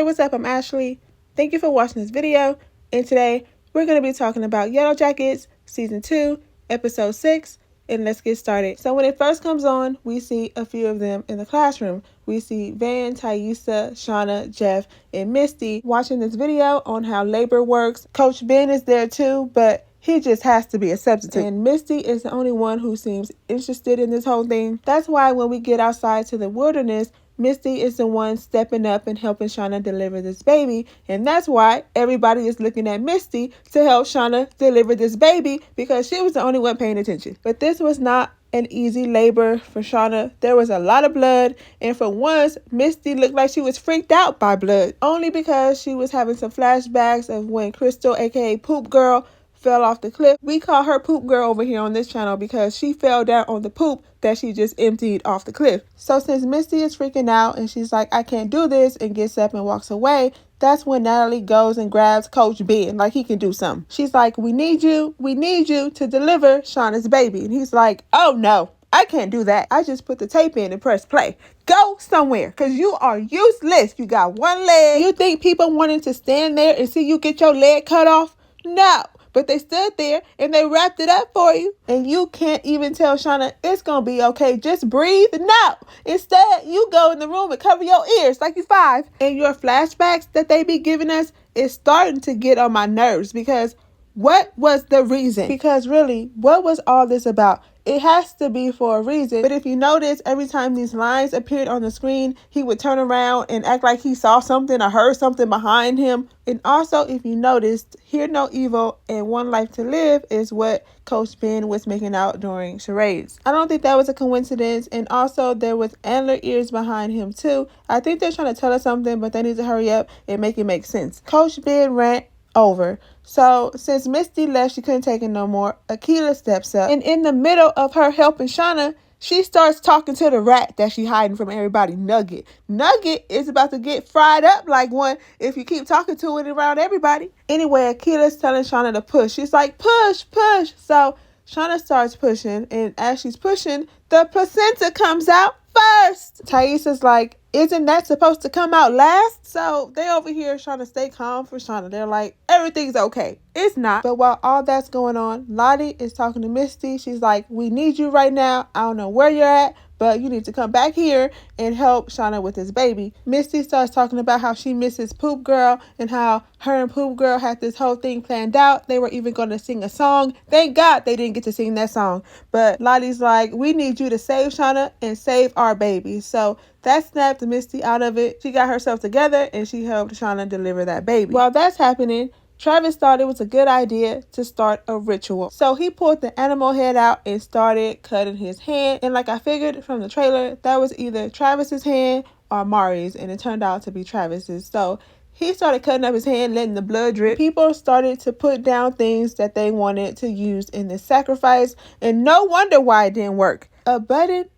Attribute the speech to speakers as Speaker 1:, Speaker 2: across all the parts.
Speaker 1: Hey, what's up? I'm Ashley. Thank you for watching this video. And today we're going to be talking about Yellowjackets Season 2, Episode 6. And let's get started. So when it first comes on, we see a few of them in the classroom. We see Van, Taissa, Shauna, Jeff, and Misty watching this video on how labor works. Coach Ben is there too, but he just has to be a substitute. And Misty is the only one who seems interested in this whole thing. That's why when we get outside to the wilderness, Misty is the one stepping up and helping Shauna deliver this baby. And that's why everybody is looking at Misty to help Shauna deliver this baby, because she was the only one paying attention. But this was not an easy labor for Shauna. There was a lot of blood, and for once, Misty looked like she was freaked out by blood, only because she was having some flashbacks of when Crystal, aka Poop Girl, fell off the cliff. We call her Poop Girl over here on this channel because she fell down on the poop that she just emptied off the cliff. So since Misty is freaking out and she's like, I can't do this, and gets up and walks away, that's when Natalie goes and grabs Coach Ben like he can do something. She's like, we need you to deliver Shauna's baby. And he's like, oh no, I can't do that. I just put the tape in and press play. Go somewhere, because you are useless. You got one leg. You think people wanted to stand there and see you get your leg cut off? No. But they stood there and they wrapped it up for you. And you can't even tell Shauna, it's going to be okay. Just breathe. No. Instead, you go in the room and cover your ears like you 5. And your flashbacks that they be giving us is starting to get on my nerves, because what was the reason? Because really, what was all this about? It has to be for a reason. But if you notice, every time these lines appeared on the screen, he would turn around and act like he saw something or heard something behind him. And also, if you noticed, Hear No Evil and One Life to Live is what Coach Ben was making out during charades. I don't think that was a coincidence. And also, there was antler ears behind him too. I think they're trying to tell us something, but they need to hurry up and make it make sense. Coach Ben Rant over. So since Misty left, she couldn't take it no more. Akilah steps up, and in the middle of her helping Shauna, she starts talking to the rat that she hiding from everybody, Nugget. Nugget is about to get fried up like one if you keep talking to it around everybody. Anyway, Akilah's telling Shauna to push. She's like, push, push. So Shauna starts pushing, and as she's pushing, the placenta comes out first. Taissa's like, isn't that supposed to come out last? So they over here trying to stay calm for Shauna. They're like, everything's okay. It's not. But while all that's going on, Lottie is talking to Misty. She's like, we need you right now. I don't know where you're at, but you need to come back here and help Shauna with this baby. Misty starts talking about how she misses Poop Girl and how her and Poop Girl had this whole thing planned out. They were even going to sing a song. Thank God they didn't get to sing that song. But Lottie's like, we need you to save Shauna and save our baby. So that snapped Misty out of it. She got herself together and she helped Shauna deliver that baby. While that's happening, Travis thought it was a good idea to start a ritual. So he pulled the animal head out and started cutting his hand. And like I figured from the trailer, that was either Travis's hand or Mari's, and it turned out to be Travis's. So he started cutting up his hand, letting the blood drip. People started to put down things that they wanted to use in this sacrifice, and no wonder why it didn't work. A button,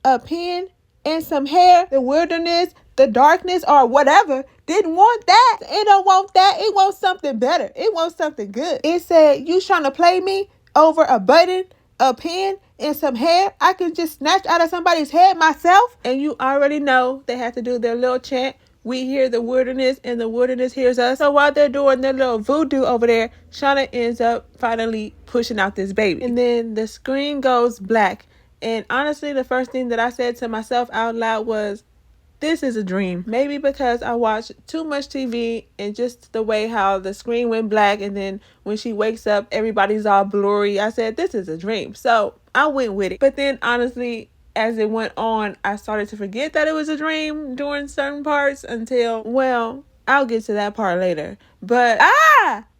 Speaker 1: a pin, and some hair. The wilderness, the darkness, or whatever didn't want that. It don't want that. It wants something better. It wants something good. It said, you trying to play me over a button, a pin, and some hair? I can just snatch out of somebody's head myself. And you already know they have to do their little chant. We hear the wilderness and the wilderness hears us. So while they're doing their little voodoo over there, Shauna ends up finally pushing out this baby. And then the screen goes black. And honestly, the first thing that I said to myself out loud was, this is a dream. Maybe because I watched too much TV and just the way how the screen went black, and then when she wakes up, everybody's all blurry. I said, this is a dream. So I went with it. But then honestly, as it went on, I started to forget that it was a dream during certain parts until, well, I'll get to that part later. But,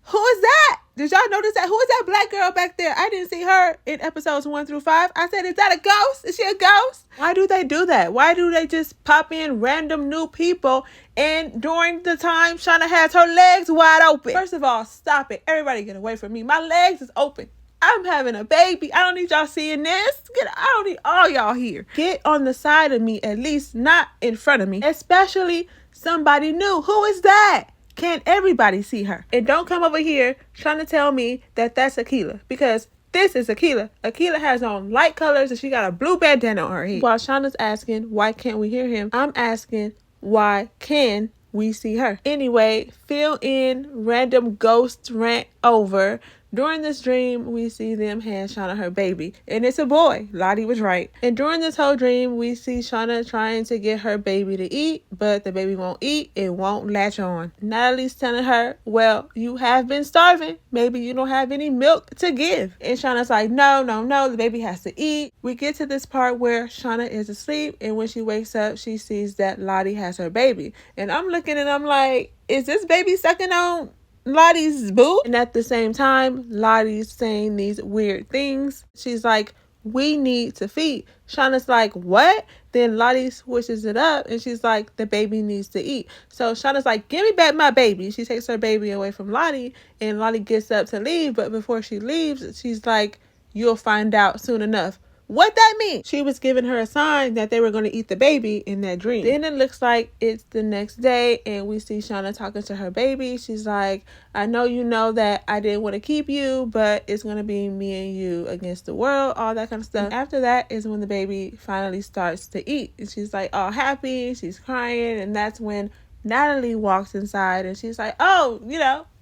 Speaker 1: who is that? Did y'all notice that? Who is that black girl back there? I didn't see her in episodes 1 through 5. I said, is that a ghost? Is she a ghost? Why do they do that? Why do they just pop in random new people? And during the time Shauna has her legs wide open. First of all, stop it. Everybody get away from me. My legs is open. I'm having a baby. I don't need y'all seeing this. I don't need all y'all here. Get on the side of me, at least not in front of me. Especially somebody new. Who is that? Can't everybody see her? And don't come over here trying to tell me that that's Akilah, because this is Akilah. Akilah has on light colors and she got a blue bandana on her head. While Shauna's asking, why can't we hear him? I'm asking, why can we see her. Anyway, fill in random ghost rant over. During this dream, we see them hand Shauna her baby, and it's a boy. Lottie was right. And during this whole dream, we see Shauna trying to get her baby to eat, but the baby won't eat. It won't latch on. Natalie's telling her, well, you have been starving. Maybe you don't have any milk to give. And Shauna's like, no, the baby has to eat. We get to this part where Shauna is asleep, and when she wakes up, she sees that Lottie has her baby. And I'm looking and I'm like, is this baby sucking on Lottie's boob? And at the same time, Lottie's saying these weird things. She's like, we need to feed. Shauna's like, what? Then Lottie switches it up and she's like, the baby needs to eat. So Shauna's like, give me back my baby. She takes her baby away from Lottie, and Lottie gets up to leave. But before she leaves, she's like, you'll find out soon enough. What that mean? She was giving her a sign that they were going to eat the baby in that dream. Then it looks like it's the next day, and we see Shauna talking to her baby. She's like, I know you know that I didn't want to keep you, but it's going to be me and you against the world, all that kind of stuff. And after that is when the baby finally starts to eat. And she's like all happy. She's crying. And that's when Natalie walks inside and she's like, oh,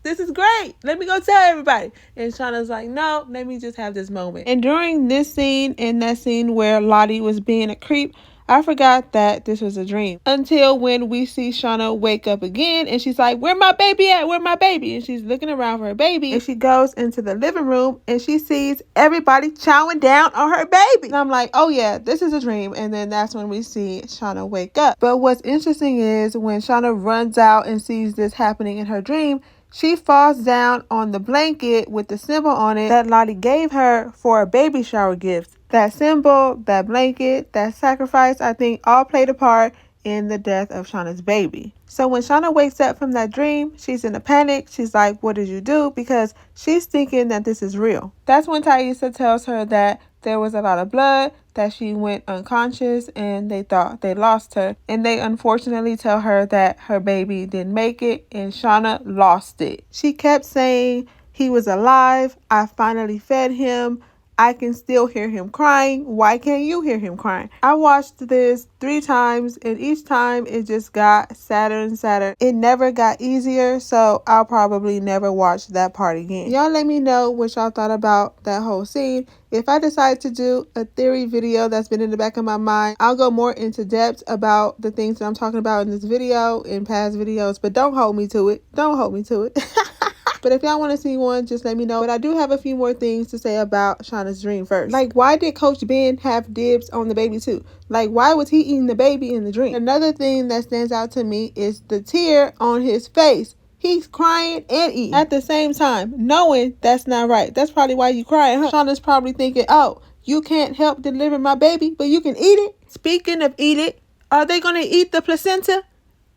Speaker 1: this is great. Let me go tell everybody. And Shauna's like, no, let me just have this moment. And during this scene and that scene where Lottie was being a creep, I forgot that this was a dream. Until when we see Shauna wake up again and she's like, where my baby at? Where my baby? And she's looking around for her baby. And she goes into the living room and she sees everybody chowing down on her baby. And I'm like, oh yeah, this is a dream. And then that's when we see Shauna wake up. But what's interesting is when Shauna runs out and sees this happening in her dream, she falls down on the blanket with the symbol on it that Lottie gave her for a baby shower gift. That symbol, that blanket, that sacrifice, I think all played a part in the death of Shauna's baby. So when Shauna wakes up from that dream, she's in a panic. She's like, what did you do? Because she's thinking that this is real. That's when Taissa tells her that there was a lot of blood, that she went unconscious, and they thought they lost her. And they unfortunately tell her that her baby didn't make it and Shauna lost it. She kept saying, he was alive. I finally fed him. I can still hear him crying. Why can't you hear him crying? I watched this 3 times and each time it just got sadder and sadder. It never got easier, so I'll probably never watch that part again. Y'all let me know what y'all thought about that whole scene. If I decide to do a theory video that's been in the back of my mind, I'll go more into depth about the things that I'm talking about in this video, in past videos, but don't hold me to it. Don't hold me to it. But if y'all want to see one, just let me know. But I do have a few more things to say about Shauna's dream first. Like, why did Coach Ben have dibs on the baby too? Like, why was he eating the baby in the dream? Another thing that stands out to me is the tear on his face. He's crying and eating at the same time, knowing that's not right. That's probably why you crying, huh? Shauna's probably thinking, oh, you can't help deliver my baby, but you can eat it. Speaking of eat it, are they going to eat the placenta?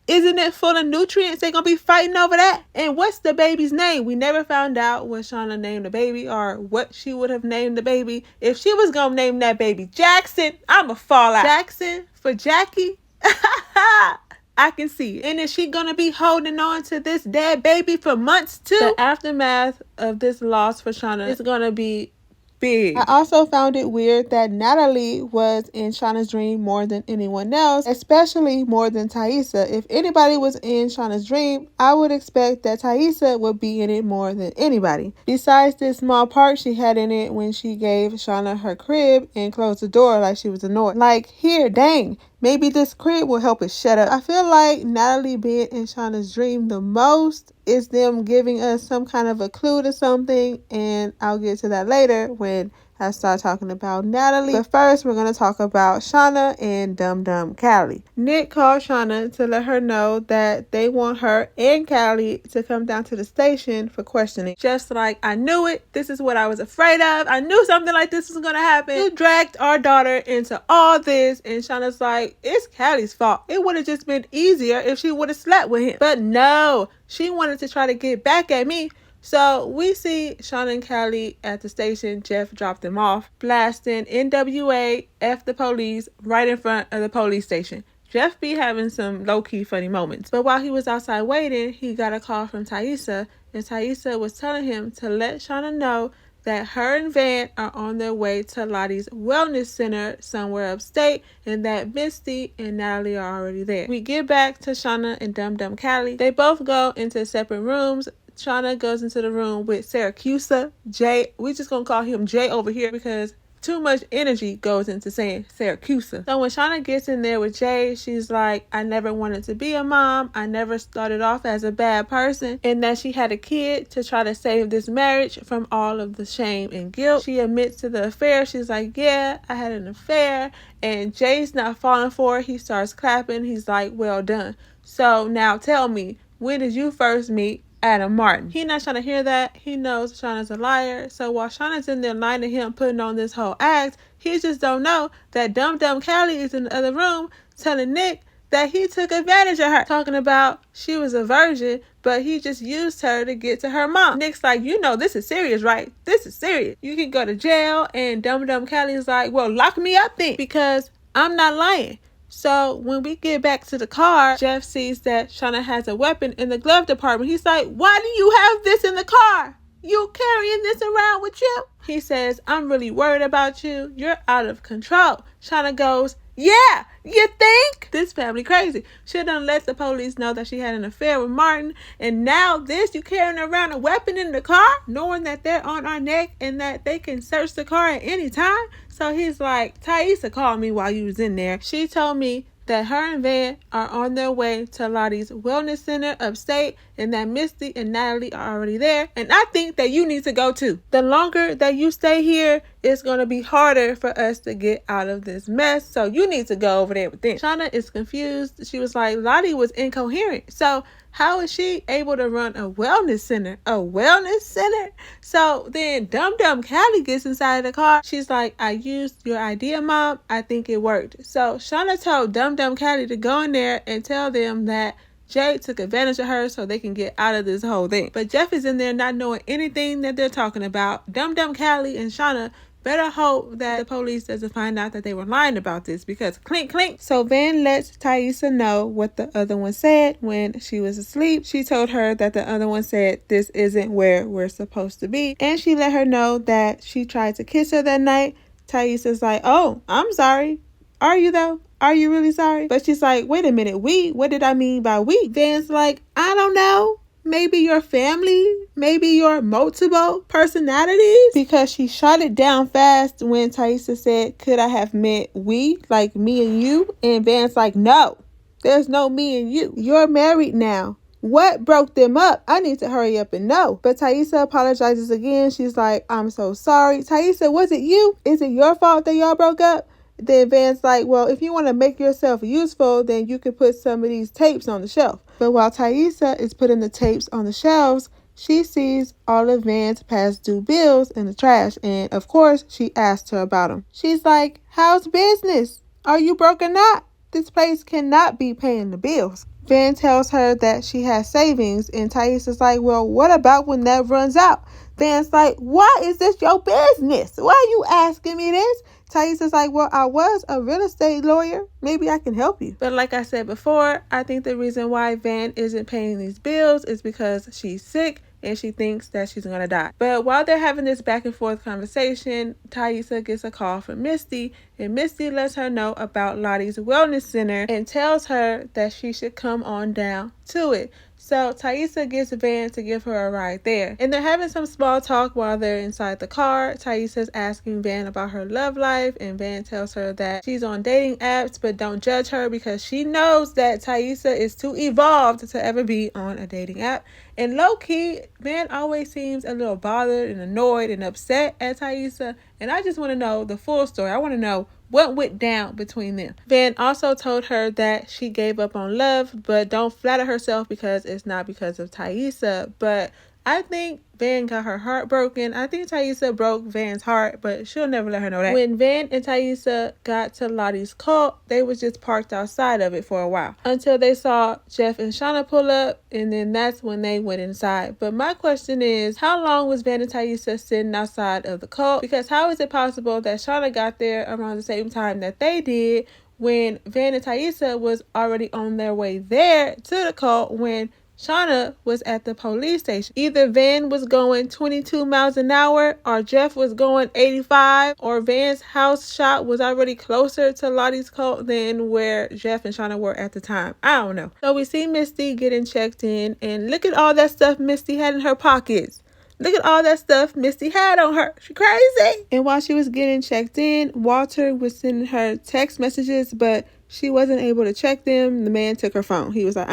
Speaker 1: Isn't it full of nutrients? They're going to be fighting over that. And what's the baby's name? We never found out what Shauna named the baby or what she would have named the baby. If she was going to name that baby Jackson, I'm going to fall out. Jackson for Jackie? I can see it. And is she going to be holding on to this dead baby for months too? The aftermath of this loss for Shauna is going to be big. I also found it weird that Natalie was in Shauna's dream more than anyone else, especially more than Taissa. If anybody was in Shauna's dream, I would expect that Taissa would be in it more than anybody. Besides this small part she had in it when she gave Shauna her crib and closed the door like she was annoyed. Like, here, dang, maybe this crib will help us shut up. I feel like Natalie being in Shauna's dream the most is them giving us some kind of a clue to something, and I'll get to that later when I start talking about Natalie. But first, we're going to talk about Shauna and Dum Dum Callie. Nick called Shauna to let her know that they want her and Callie to come down to the station for questioning. Just like, I knew it. This is what I was afraid of. I knew something like this was going to happen. You dragged our daughter into all this. And Shauna's like, it's Callie's fault. It would have just been easier if she would have slept with him. But no, she wanted to try to get back at me. So we see Shauna and Callie at the station. Jeff dropped them off, blasting NWA, F the police, right in front of the police station. Jeff be having some low-key funny moments. But while he was outside waiting, he got a call from Taissa, and Taissa was telling him to let Shauna know that her and Van are on their way to Lottie's wellness center somewhere upstate, and that Misty and Natalie are already there. We get back to Shauna and Dum Dum Callie. They both go into separate rooms. Shauna goes into the room with Syracuse. Jay, we just gonna call him Jay over here because too much energy goes into saying Syracuse. So when Shauna gets in there with Jay, she's like, I never wanted to be a mom. I never started off as a bad person. And that she had a kid to try to save this marriage from all of the shame and guilt. She admits to the affair. She's like, yeah, I had an affair. And Jay's not falling for it. He starts clapping. He's like, well done. So now tell me, when did you first meet Adam Martin? He not trying to hear that. He knows Shauna's a liar. So while Shauna's in there lying to him, putting on this whole act, he just don't know that Dum Dum Callie is in the other room telling Nick that he took advantage of her, talking about she was a virgin, but he just used her to get to her mom. Nick's like, you know this is serious, right? This is serious. You can go to jail. And Dum Dum Callie is like, well, lock me up then, because I'm not lying. So when we get back to the car, Jeff sees that Shauna has a weapon in the glove department. He's like, why do you have this in the car? You carrying this around with you? He says, I'm really worried about you. You're out of control. Shauna goes, yeah, you think? This family crazy. She done let the police know that she had an affair with Martin. And now this, you carrying around a weapon in the car, knowing that they're on our neck and that they can search the car at any time. So he's like, Taissa called me while you was in there. She told me that her and Van are on their way to Lottie's wellness center upstate, and that Misty and Natalie are already there. And I think that you need to go too. The longer that you stay here, it's going to be harder for us to get out of this mess. So you need to go over there with them. Shauna is confused. She was like, Lottie was incoherent. So how is she able to run a wellness center? A wellness center? So then Dum Dum Callie gets inside of the car. She's like, I used your idea, Mom. I think it worked. So Shauna told Dum Dum Callie to go in there and tell them that Jay took advantage of her so they can get out of this whole thing. But Jeff is in there not knowing anything that they're talking about. Dum Dum Callie and Shauna better hope that the police doesn't find out that they were lying about this, because clink, clink. So Van lets Taissa know what the other one said when she was asleep. She told her that the other one said, this isn't where we're supposed to be. And she let her know that she tried to kiss her that night. Taissa's like, oh, I'm sorry. Are you though? Are you really sorry? But she's like, wait a minute, we? What did I mean by we? Van's like, I don't know. Maybe your family, maybe your multiple personalities, because she shot it down fast when Taissa said, could I have meant we, like me and you? And Van's like, no, there's no me and you. You're married now. What broke them up? I need to hurry up and know. But Taissa apologizes again. She's like, I'm so sorry. Taissa, was it you? Is it your fault that y'all broke up? Then Van's like, well, if you want to make yourself useful, then you could put some of these tapes on the shelf. But while Taissa is putting the tapes on the shelves, she sees all of Van's past due bills in the trash. And of course, she asks her about them. She's like, how's business? Are you broke or not? This place cannot be paying the bills. Van tells her that she has savings, and Taissa's like, well, what about when that runs out? Van's like, why is this your business? Why are you asking me this? Taissa's like, well, I was a real estate lawyer. Maybe I can help you. But like I said before, I think the reason why Van isn't paying these bills is because she's sick and she thinks that she's going to die. But while they're having this back and forth conversation, Taissa gets a call from Misty, and Misty lets her know about Lottie's wellness center and tells her that she should come on down to it. So Taissa gets Van to give her a ride there. And they're having some small talk while they're inside the car. Taissa's asking Van about her love life, and Van tells her that she's on dating apps, but don't judge her because she knows that Taissa is too evolved to ever be on a dating app. And low-key, Van always seems a little bothered and annoyed and upset at Taissa. And I just want to know the full story. I want to know what went down between them. Van also told her that she gave up on love, but don't flatter herself because it's not because of Taissa. But I think Van got her heart broken. I think Taissa broke Van's heart, but she'll never let her know that. When Van and Taissa got to Lottie's cult, they was just parked outside of it for a while until they saw Jeff and Shauna pull up, and then that's when they went inside. But my question is, how long was Van and Taissa sitting outside of the cult? Because how is it possible that Shauna got there around the same time that they did when Van and Taissa was already on their way there to the cult when Shauna was at the police station. Either Van was going 22 miles an hour, or Jeff was going 85, or Van's house shot was already closer to Lottie's cult than where Jeff and Shauna were at the time. I don't know. So we see Misty getting checked in, and look at all that stuff Misty had in her pockets. Look at all that stuff Misty had on her. She crazy. And while she was getting checked in, Walter was sending her text messages, but she wasn't able to check them. The man took her phone. He was like,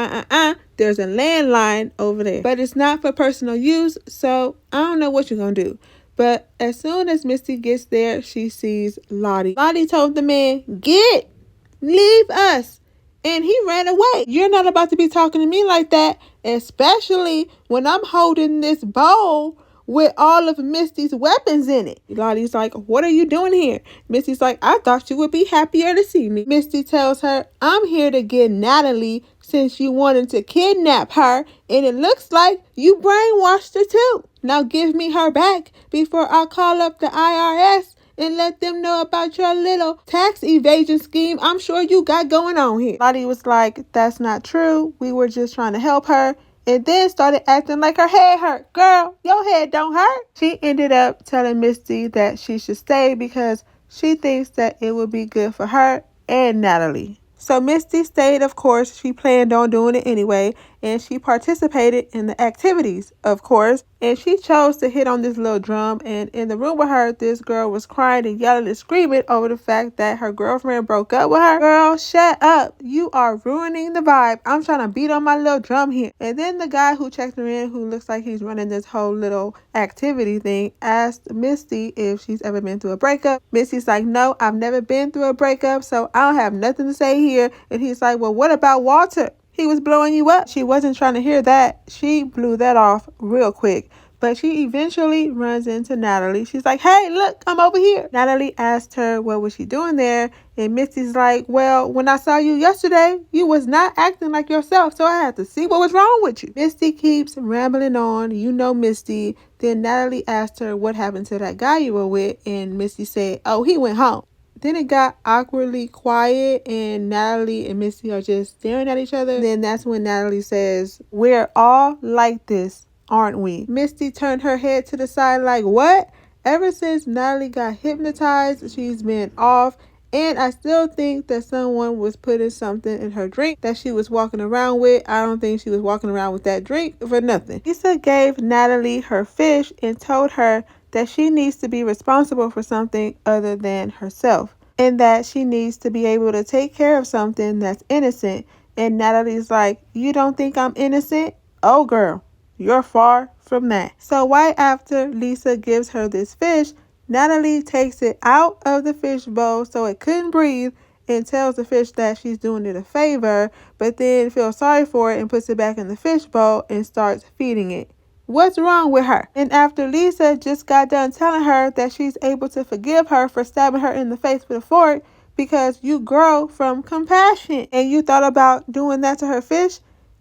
Speaker 1: there's a landline over there, but it's not for personal use, so I don't know what you're going to do. But as soon as Misty gets there, she sees Lottie. Lottie told the man, leave us. And he ran away. You're not about to be talking to me like that, especially when I'm holding this bowl with all of Misty's weapons in it. Lottie's like, what are you doing here? Misty's like, I thought you would be happier to see me. Misty tells her, I'm here to get Natalie since you wanted to kidnap her, and it looks like you brainwashed her too. Now give me her back before I call up the IRS and let them know about your little tax evasion scheme I'm sure you got going on here. Lottie was like, that's not true. We were just trying to help her. And then started acting like her head hurt. Girl, your head don't hurt. She ended up telling Misty that she should stay because she thinks that it would be good for her and Natalie. So Misty stayed, of course. She planned on doing it anyway, and she participated in the activities, of course, and she chose to hit on this little drum. And in the room with her, this girl was crying and yelling and screaming over the fact that her girlfriend broke up with her. Girl, shut up. You are ruining the vibe. I'm trying to beat on my little drum here. And then the guy who checked her in, who looks like he's running this whole little activity thing, asked Misty if she's ever been through a breakup. Misty's like, no, I've never been through a breakup, so I don't have nothing to say here. And he's like, well, what about Walter? He was blowing you up. She wasn't trying to hear that. She blew that off real quick. But she eventually runs into Natalie. She's like, hey, look, I'm over here. Natalie asked her what was she doing there. And Misty's like, well, when I saw you yesterday, you was not acting like yourself. So I had to see what was wrong with you. Misty keeps rambling on. You know Misty. Then Natalie asked her what happened to that guy you were with. And Misty said, oh, he went home. Then it got awkwardly quiet and Natalie and Misty are just staring at each other. Then that's when Natalie says, we're all like this, aren't we? Misty turned her head to the side like, what? Ever since Natalie got hypnotized, she's been off. And I still think that someone was putting something in her drink that she was walking around with. I don't think she was walking around with that drink for nothing. Lisa gave Natalie her fish and told her that she needs to be responsible for something other than herself, and that she needs to be able to take care of something that's innocent. And Natalie's like, you don't think I'm innocent? Oh girl, you're far from that. So right after Lisa gives her this fish, Natalie takes it out of the fish bowl so it couldn't breathe and tells the fish that she's doing it a favor, but then feels sorry for it and puts it back in the fish bowl and starts feeding it. What's wrong with her? And after Lisa just got done telling her that she's able to forgive her for stabbing her in the face with a fork because you grow from compassion, and you thought about doing that to her fish.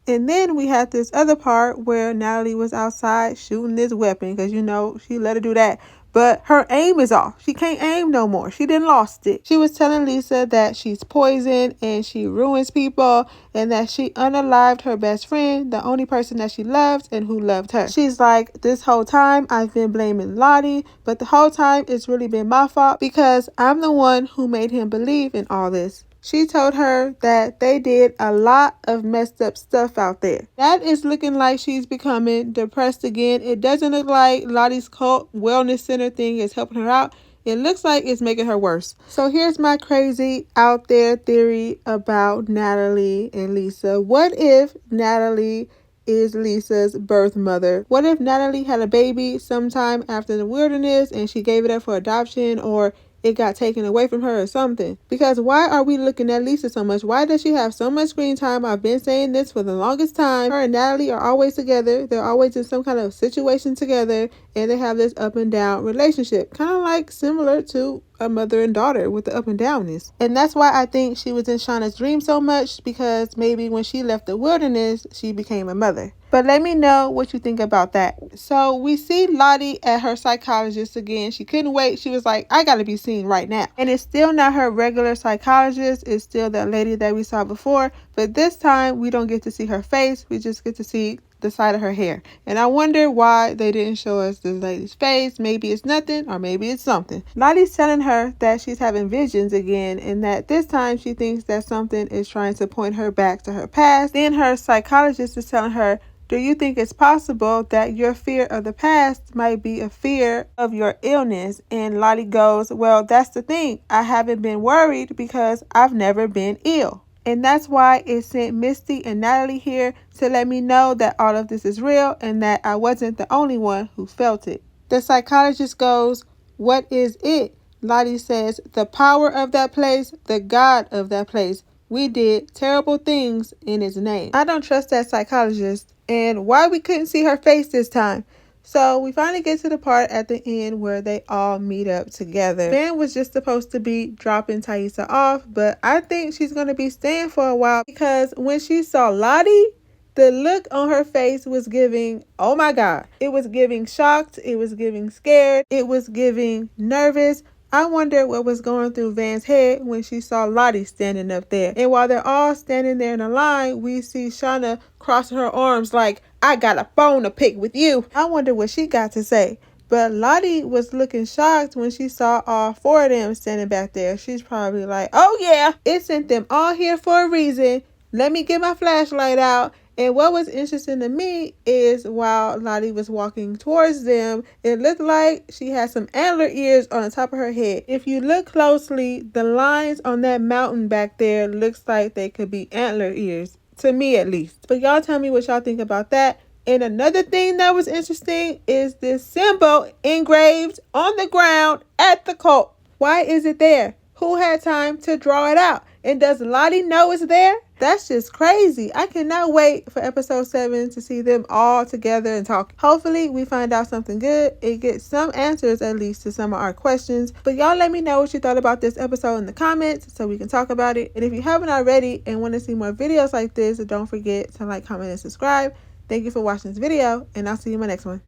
Speaker 1: And then we had this other part where Natalie was outside shooting this weapon because, you know, she let her do that. But her aim is off. She can't aim no more. She done lost it. She was telling Lisa that she's poison and she ruins people and that she unalived her best friend, the only person that she loved and who loved her. She's like, this whole time I've been blaming Lottie, but the whole time it's really been my fault because I'm the one who made him believe in all this. She told her that they did a lot of messed up stuff out there. That is looking like she's becoming depressed again. It doesn't look like Lottie's cult wellness center thing is helping her out. It looks like it's making her worse. So here's my crazy out there theory about Natalie and Lisa. What if Natalie is Lisa's birth mother? What if Natalie had a baby sometime after the wilderness and she gave it up for adoption, or it got taken away from her or something? Because why are we looking at Lisa so much? Why does she have so much screen time? I've been saying this for the longest time. Her and Natalie are always together. They're always in some kind of situation together, and they have this up and down relationship, kind of like similar to a mother and daughter with the up and downness. And that's why I think she was in Shauna's dream so much, because maybe when she left the wilderness, she became a mother. But let me know what you think about that. So we see Lottie at her psychologist again. She couldn't wait. She was like, I gotta be seen right now. And it's still not her regular psychologist. It's still that lady that we saw before, but this time we don't get to see her face. We just get to see the side of her hair. And I wonder why they didn't show us this lady's face. Maybe it's nothing or maybe it's something. Lottie's telling her that she's having visions again and that this time she thinks that something is trying to point her back to her past. Then her psychologist is telling her, do you think it's possible that your fear of the past might be a fear of your illness? And Lottie goes, well, that's the thing. I haven't been worried because I've never been ill. And that's why it sent Misty and Natalie here to let me know that all of this is real and that I wasn't the only one who felt it. The psychologist goes, what is it? Lottie says, the power of that place, the God of that place. We did terrible things in his name. I don't trust that psychologist. And why we couldn't see her face this time. So we finally get to the part at the end where they all meet up together. Ben was just supposed to be dropping Taissa off, but I think she's going to be staying for a while because when she saw Lottie, the look on her face was giving, oh my God. It was giving shocked, it was giving scared, it was giving nervous. I wonder what was going through Van's head when she saw Lottie standing up there. And while they're all standing there in a line, we see Shauna crossing her arms like, I got a bone to pick with you. I wonder what she got to say. But Lottie was looking shocked when she saw all four of them standing back there. She's probably like, oh yeah, it sent them all here for a reason. Let me get my flashlight out. And what was interesting to me is while Lottie was walking towards them, it looked like she had some antler ears on the top of her head. If you look closely, the lines on that mountain back there looks like they could be antler ears, to me at least. But y'all tell me what y'all think about that. And another thing that was interesting is this symbol engraved on the ground at the cult. Why is it there? Who had time to draw it out? And does Lottie know it's there? That's just crazy. I cannot wait for episode 7 to see them all together and talk. Hopefully we find out something good. It gets some answers at least to some of our questions. But y'all let me know what you thought about this episode in the comments so we can talk about it. And if you haven't already and want to see more videos like this, don't forget to like, comment, and subscribe. Thank you for watching this video, and I'll see you in my next one.